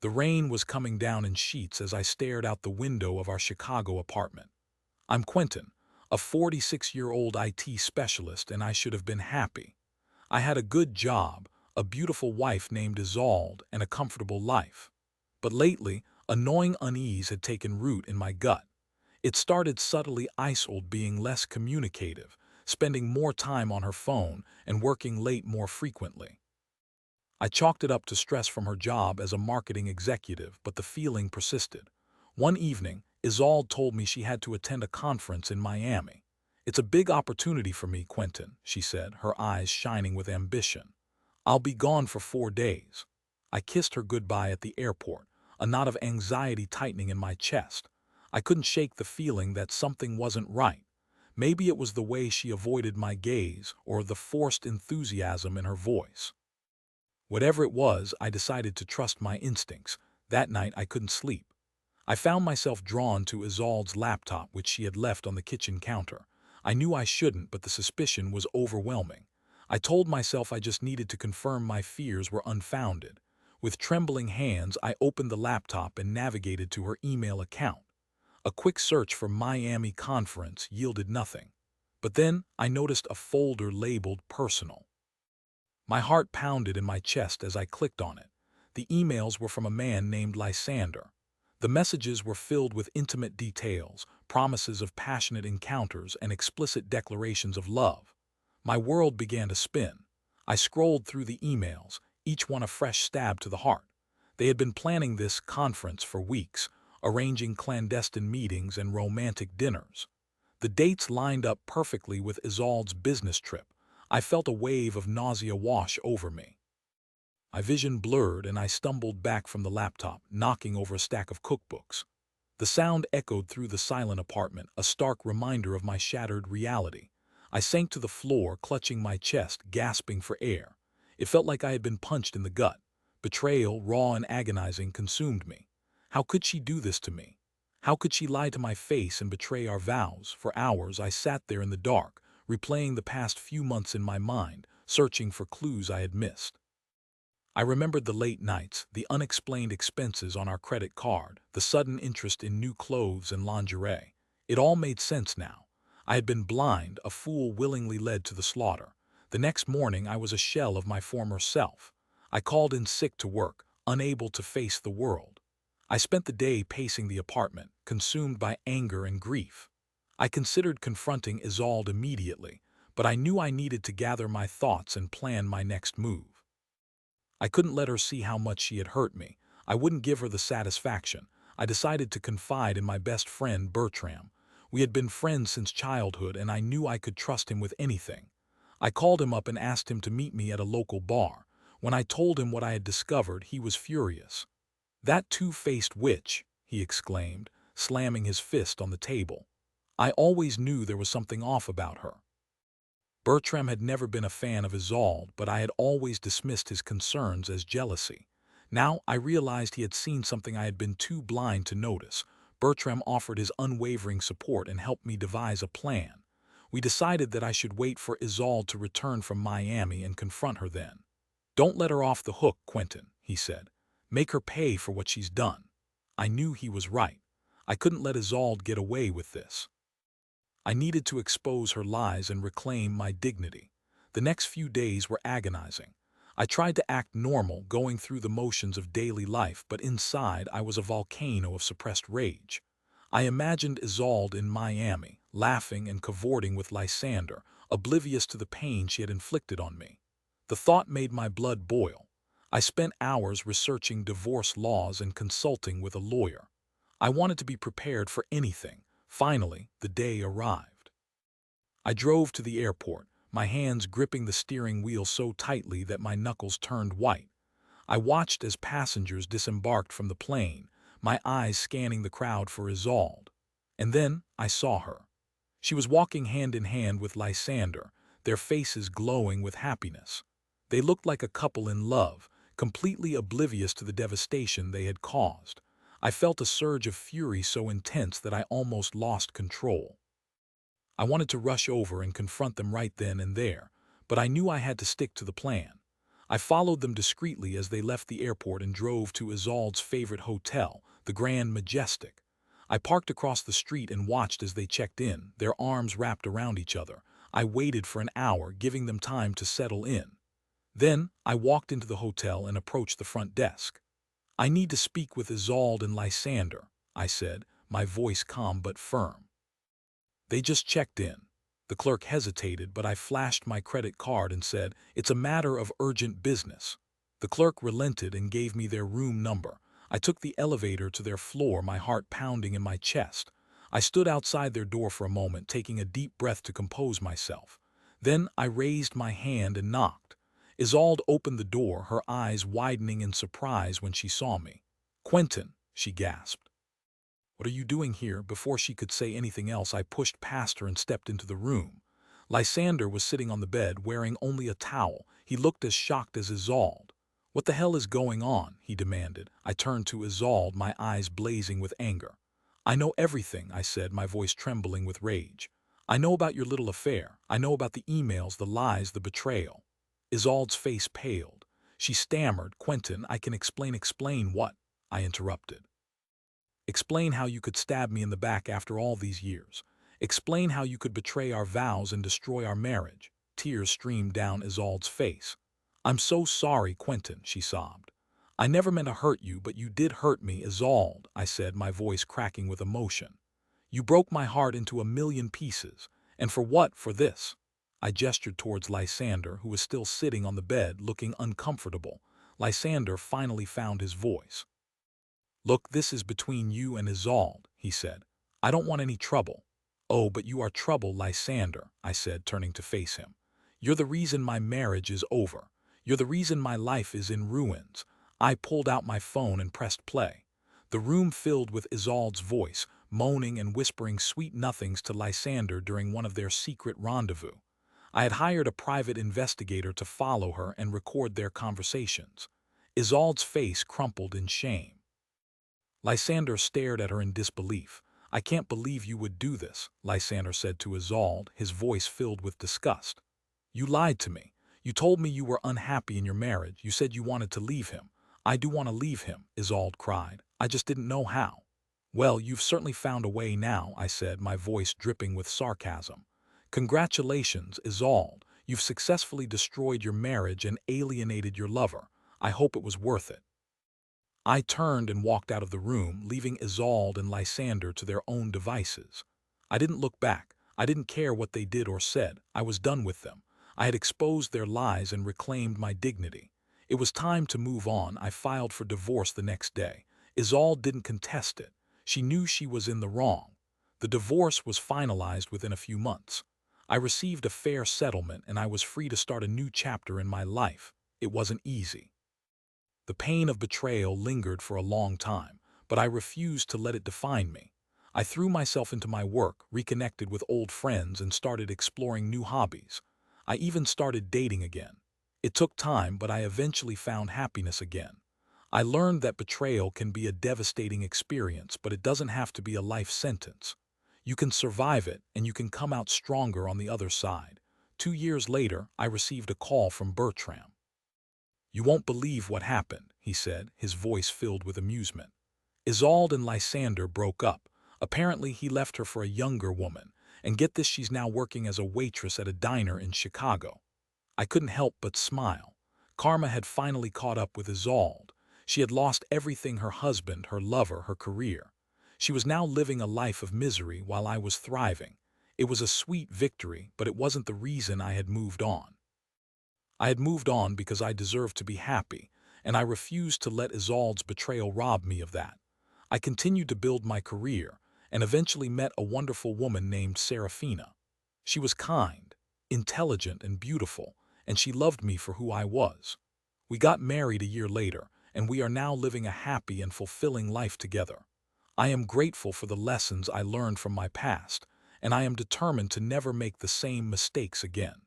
The rain was coming down in sheets as I stared out the window of our Chicago apartment. I'm Quentin, a 46-year-old IT specialist, and I should have been happy. I had a good job, a beautiful wife named Isolde, and a comfortable life. But lately, a gnawing unease had taken root in my gut. It started subtly. Isolde being less communicative, spending more time on her phone, and working late more frequently. I chalked it up to stress from her job as a marketing executive, but the feeling persisted. One evening, Isolde told me she had to attend a conference in Miami. "It's a big opportunity for me, Quentin," she said, her eyes shining with ambition. "I'll be gone for 4 days." I kissed her goodbye at the airport, a knot of anxiety tightening in my chest. I couldn't shake the feeling that something wasn't right. Maybe it was the way she avoided my gaze or the forced enthusiasm in her voice. Whatever it was, I decided to trust my instincts. That night I couldn't sleep. I found myself drawn to Isolde's laptop, which she had left on the kitchen counter. I knew I shouldn't, but the suspicion was overwhelming. I told myself I just needed to confirm my fears were unfounded. With trembling hands, I opened the laptop and navigated to her email account. A quick search for Miami conference yielded nothing. But then I noticed a folder labeled personal. My heart pounded in my chest as I clicked on it. The emails were from a man named Lysander. The messages were filled with intimate details, promises of passionate encounters, and explicit declarations of love. My world began to spin. I scrolled through the emails, each one a fresh stab to the heart. They had been planning this conference for weeks, arranging clandestine meetings and romantic dinners. The dates lined up perfectly with Isolde's business trip. I felt a wave of nausea wash over me. My vision blurred and I stumbled back from the laptop, knocking over a stack of cookbooks. The sound echoed through the silent apartment, a stark reminder of my shattered reality. I sank to the floor, clutching my chest, gasping for air. It felt like I had been punched in the gut. Betrayal, raw and agonizing, consumed me. How could she do this to me? How could she lie to my face and betray our vows? For hours I sat there in the dark, replaying the past few months in my mind, searching for clues I had missed. I remembered the late nights, the unexplained expenses on our credit card, the sudden interest in new clothes and lingerie. It all made sense now. I had been blind, a fool willingly led to the slaughter. The next morning I was a shell of my former self. I called in sick to work, unable to face the world. I spent the day pacing the apartment, consumed by anger and grief. I considered confronting Isolde immediately, but I knew I needed to gather my thoughts and plan my next move. I couldn't let her see how much she had hurt me. I wouldn't give her the satisfaction. I decided to confide in my best friend, Bertram. We had been friends since childhood, and I knew I could trust him with anything. I called him up and asked him to meet me at a local bar. When I told him what I had discovered, he was furious. "That two-faced witch!" he exclaimed, slamming his fist on the table. "I always knew there was something off about her." Bertram had never been a fan of Isolde, but I had always dismissed his concerns as jealousy. Now I realized he had seen something I had been too blind to notice. Bertram offered his unwavering support and helped me devise a plan. We decided that I should wait for Isolde to return from Miami and confront her then. "Don't let her off the hook, Quentin," he said. "Make her pay for what she's done." I knew he was right. I couldn't let Isolde get away with this. I needed to expose her lies and reclaim my dignity. The next few days were agonizing. I tried to act normal, going through the motions of daily life, but inside I was a volcano of suppressed rage. I imagined Isolde in Miami, laughing and cavorting with Lysander, oblivious to the pain she had inflicted on me. The thought made my blood boil. I spent hours researching divorce laws and consulting with a lawyer. I wanted to be prepared for anything. Finally, the day arrived. I drove to the airport, my hands gripping the steering wheel so tightly that my knuckles turned white. I watched as passengers disembarked from the plane, my eyes scanning the crowd for Isolde. And then I saw her. She was walking hand in hand with Lysander, their faces glowing with happiness. They looked like a couple in love, completely oblivious to the devastation they had caused. I felt a surge of fury so intense that I almost lost control. I wanted to rush over and confront them right then and there, but I knew I had to stick to the plan. I followed them discreetly as they left the airport and drove to Isolde's favorite hotel, the Grand Majestic. I parked across the street and watched as they checked in, their arms wrapped around each other. I waited for an hour, giving them time to settle in. Then, I walked into the hotel and approached the front desk. "I need to speak with Isolde and Lysander," I said, my voice calm but firm. "They just checked in." The clerk hesitated, but I flashed my credit card and said, "It's a matter of urgent business." The clerk relented and gave me their room number. I took the elevator to their floor, my heart pounding in my chest. I stood outside their door for a moment, taking a deep breath to compose myself. Then I raised my hand and knocked. Isolde opened the door, her eyes widening in surprise when she saw me. "Quentin," she gasped. "What are you doing here?" Before she could say anything else, I pushed past her and stepped into the room. Lysander was sitting on the bed, wearing only a towel. He looked as shocked as Isolde. "What the hell is going on?" he demanded. I turned to Isolde, my eyes blazing with anger. "I know everything," I said, my voice trembling with rage. "I know about your little affair. I know about the emails, the lies, the betrayal." Isolde's face paled. She stammered, "Quentin, I can explain." "Explain what?" I interrupted. "Explain how you could stab me in the back after all these years. Explain how you could betray our vows and destroy our marriage." Tears streamed down Isolde's face. "I'm so sorry, Quentin," she sobbed. "I never meant to hurt you, but you did hurt me." "Isolde," I said, my voice cracking with emotion. "You broke my heart into a million pieces. And for what? For this." I gestured towards Lysander, who was still sitting on the bed, looking uncomfortable. Lysander finally found his voice. "Look, this is between you and Isolde," he said. "I don't want any trouble." "Oh, but you are trouble, Lysander," I said, turning to face him. "You're the reason my marriage is over. You're the reason my life is in ruins." I pulled out my phone and pressed play. The room filled with Isolde's voice, moaning and whispering sweet nothings to Lysander during one of their secret rendezvous. I had hired a private investigator to follow her and record their conversations. Isolde's face crumpled in shame. Lysander stared at her in disbelief. "I can't believe you would do this," Lysander said to Isolde, his voice filled with disgust. "You lied to me. You told me you were unhappy in your marriage. You said you wanted to leave him." "I do want to leave him," Isolde cried. "I just didn't know how." "Well, you've certainly found a way now," I said, my voice dripping with sarcasm. "Congratulations, Isolde. You've successfully destroyed your marriage and alienated your lover. I hope it was worth it." I turned and walked out of the room, leaving Isolde and Lysander to their own devices. I didn't look back. I didn't care what they did or said. I was done with them. I had exposed their lies and reclaimed my dignity. It was time to move on. I filed for divorce the next day. Isolde didn't contest it. She knew she was in the wrong. The divorce was finalized within a few months. I received a fair settlement and I was free to start a new chapter in my life. It wasn't easy. The pain of betrayal lingered for a long time, but I refused to let it define me. I threw myself into my work, reconnected with old friends, and started exploring new hobbies. I even started dating again. It took time, but I eventually found happiness again. I learned that betrayal can be a devastating experience, but it doesn't have to be a life sentence. You can survive it, and you can come out stronger on the other side. 2 years later, I received a call from Bertram. "You won't believe what happened," he said, his voice filled with amusement. "Isolde and Lysander broke up. Apparently he left her for a younger woman, and get this, she's now working as a waitress at a diner in Chicago." I couldn't help but smile. Karma had finally caught up with Isolde. She had lost everything: her husband, her lover, her career. She was now living a life of misery while I was thriving. It was a sweet victory, but it wasn't the reason I had moved on. I had moved on because I deserved to be happy, and I refused to let Isolde's betrayal rob me of that. I continued to build my career, and eventually met a wonderful woman named Serafina. She was kind, intelligent, and beautiful, and she loved me for who I was. We got married a year later, and we are now living a happy and fulfilling life together. I am grateful for the lessons I learned from my past, and I am determined to never make the same mistakes again.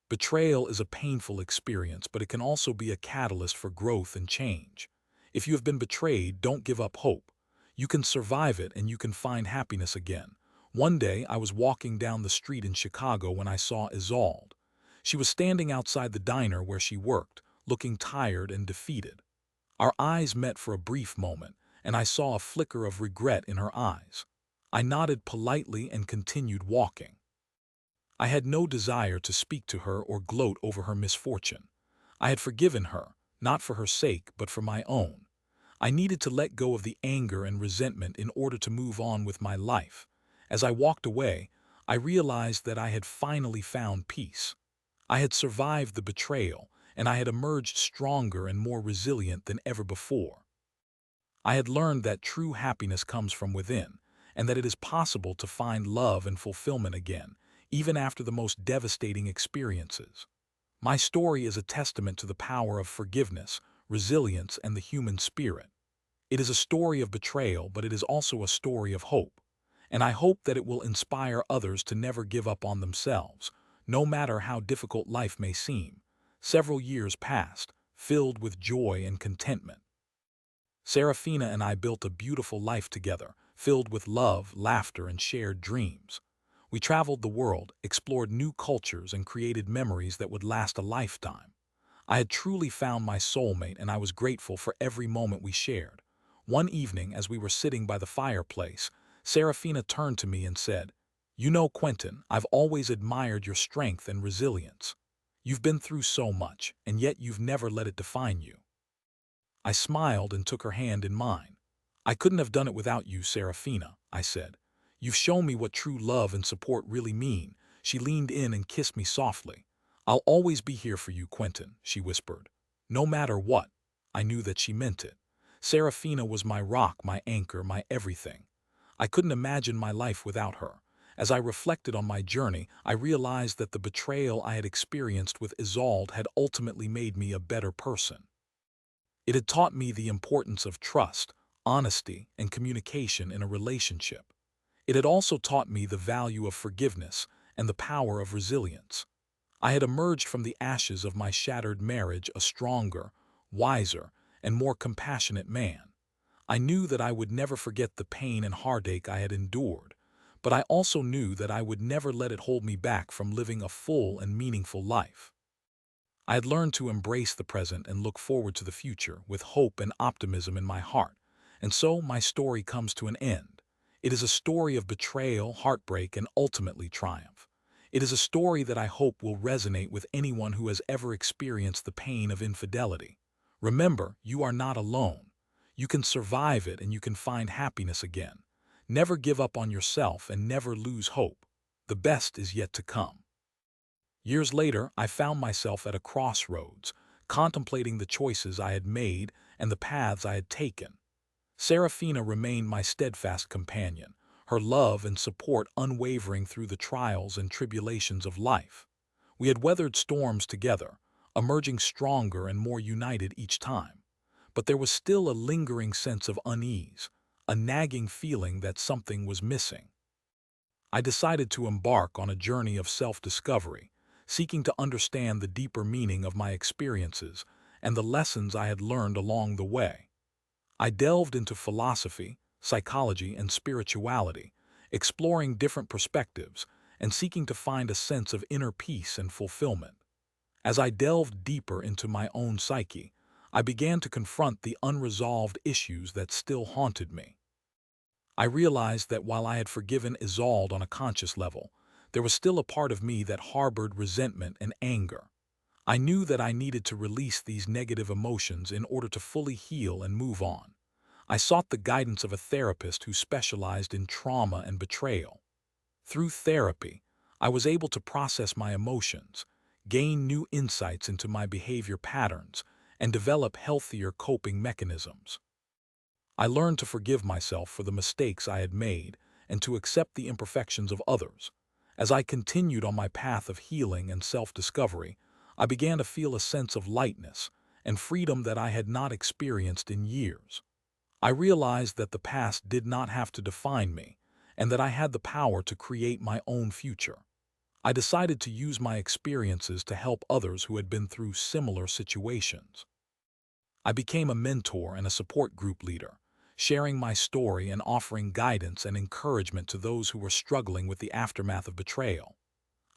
Betrayal is a painful experience, but it can also be a catalyst for growth and change. If you have been betrayed, don't give up hope. You can survive it and you can find happiness again. One day, I was walking down the street in Chicago when I saw Isolde. She was standing outside the diner where she worked, looking tired and defeated. Our eyes met for a brief moment, and I saw a flicker of regret in her eyes. I nodded politely and continued walking. I had no desire to speak to her or gloat over her misfortune. I had forgiven her, not for her sake, but for my own. I needed to let go of the anger and resentment in order to move on with my life. As I walked away, I realized that I had finally found peace. I had survived the betrayal, and I had emerged stronger and more resilient than ever before. I had learned that true happiness comes from within, and that it is possible to find love and fulfillment again, even after the most devastating experiences. My story is a testament to the power of forgiveness, resilience, and the human spirit. It is a story of betrayal, but it is also a story of hope. And I hope that it will inspire others to never give up on themselves, no matter how difficult life may seem. Several years passed, filled with joy and contentment. Serafina and I built a beautiful life together, filled with love, laughter, and shared dreams. We traveled the world, explored new cultures, and created memories that would last a lifetime. I had truly found my soulmate, and I was grateful for every moment we shared. One evening, as we were sitting by the fireplace, Serafina turned to me and said, "You know, Quentin, I've always admired your strength and resilience. You've been through so much, and yet you've never let it define you." I smiled and took her hand in mine. "I couldn't have done it without you, Serafina," I said. "You've shown me what true love and support really mean." She leaned in and kissed me softly. "I'll always be here for you, Quentin," she whispered. "No matter what." I knew that she meant it. Serafina was my rock, my anchor, my everything. I couldn't imagine my life without her. As I reflected on my journey, I realized that the betrayal I had experienced with Isolde had ultimately made me a better person. It had taught me the importance of trust, honesty, and communication in a relationship. It had also taught me the value of forgiveness and the power of resilience. I had emerged from the ashes of my shattered marriage a stronger, wiser, and more compassionate man. I knew that I would never forget the pain and heartache I had endured, but I also knew that I would never let it hold me back from living a full and meaningful life. I had learned to embrace the present and look forward to the future with hope and optimism in my heart, and so my story comes to an end. It is a story of betrayal, heartbreak, and ultimately triumph. It is a story that I hope will resonate with anyone who has ever experienced the pain of infidelity. Remember, you are not alone. You can survive it and you can find happiness again. Never give up on yourself and never lose hope. The best is yet to come. Years later, I found myself at a crossroads, contemplating the choices I had made and the paths I had taken. Serafina remained my steadfast companion, her love and support unwavering through the trials and tribulations of life. We had weathered storms together, emerging stronger and more united each time. But there was still a lingering sense of unease, a nagging feeling that something was missing. I decided to embark on a journey of self-discovery, seeking to understand the deeper meaning of my experiences and the lessons I had learned along the way. I delved into philosophy, psychology, and spirituality, exploring different perspectives and seeking to find a sense of inner peace and fulfillment. As I delved deeper into my own psyche, I began to confront the unresolved issues that still haunted me. I realized that while I had forgiven Isolde on a conscious level, there was still a part of me that harbored resentment and anger. I knew that I needed to release these negative emotions in order to fully heal and move on. I sought the guidance of a therapist who specialized in trauma and betrayal. Through therapy, I was able to process my emotions, gain new insights into my behavior patterns, and develop healthier coping mechanisms. I learned to forgive myself for the mistakes I had made and to accept the imperfections of others. As I continued on my path of healing and self-discovery, I began to feel a sense of lightness and freedom that I had not experienced in years. I realized that the past did not have to define me and that I had the power to create my own future. I decided to use my experiences to help others who had been through similar situations. I became a mentor and a support group leader, sharing my story and offering guidance and encouragement to those who were struggling with the aftermath of betrayal.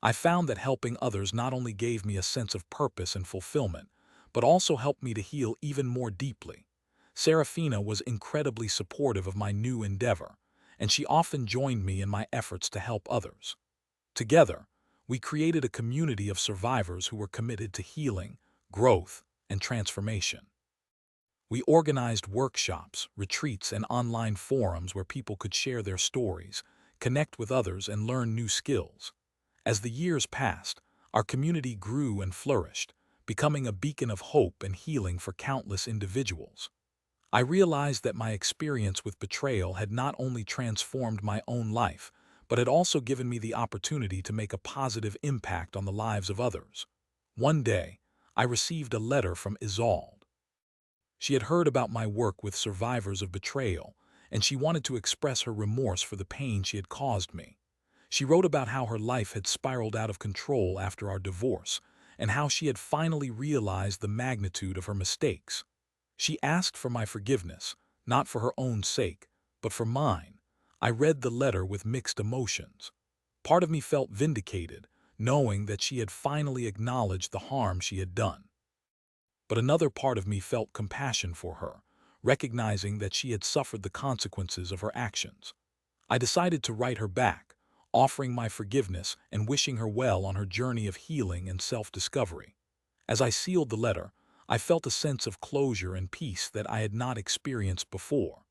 I found that helping others not only gave me a sense of purpose and fulfillment, but also helped me to heal even more deeply. Serafina was incredibly supportive of my new endeavor, and she often joined me in my efforts to help others. Together, we created a community of survivors who were committed to healing, growth, and transformation. We organized workshops, retreats, and online forums where people could share their stories, connect with others, and learn new skills. As the years passed, our community grew and flourished, becoming a beacon of hope and healing for countless individuals. I realized that my experience with betrayal had not only transformed my own life, but had also given me the opportunity to make a positive impact on the lives of others. One day, I received a letter from Isolde. She had heard about my work with survivors of betrayal, and she wanted to express her remorse for the pain she had caused me. She wrote about how her life had spiraled out of control after our divorce, and how she had finally realized the magnitude of her mistakes. She asked for my forgiveness, not for her own sake, but for mine. I read the letter with mixed emotions. Part of me felt vindicated, knowing that she had finally acknowledged the harm she had done. But another part of me felt compassion for her, recognizing that she had suffered the consequences of her actions. I decided to write her back, offering my forgiveness and wishing her well on her journey of healing and self-discovery. As I sealed the letter, I felt a sense of closure and peace that I had not experienced before.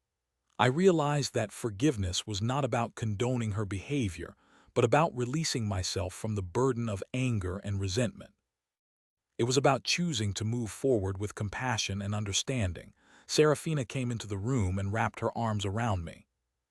I realized that forgiveness was not about condoning her behavior, but about releasing myself from the burden of anger and resentment. It was about choosing to move forward with compassion and understanding. Serafina came into the room and wrapped her arms around me.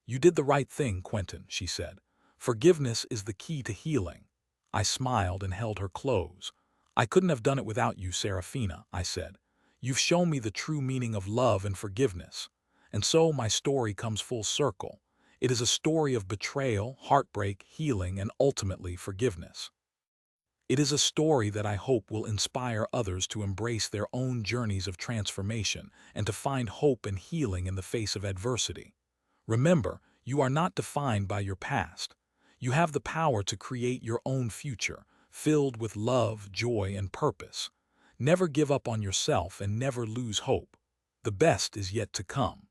"You did the right thing, Quentin," she said. "Forgiveness is the key to healing." I smiled and held her close. "I couldn't have done it without you, Serafina," I said. "You've shown me the true meaning of love and forgiveness." And so my story comes full circle. It is a story of betrayal, heartbreak, healing, and ultimately forgiveness. It is a story that I hope will inspire others to embrace their own journeys of transformation and to find hope and healing in the face of adversity. Remember, you are not defined by your past. You have the power to create your own future, filled with love, joy, and purpose. Never give up on yourself and never lose hope. The best is yet to come.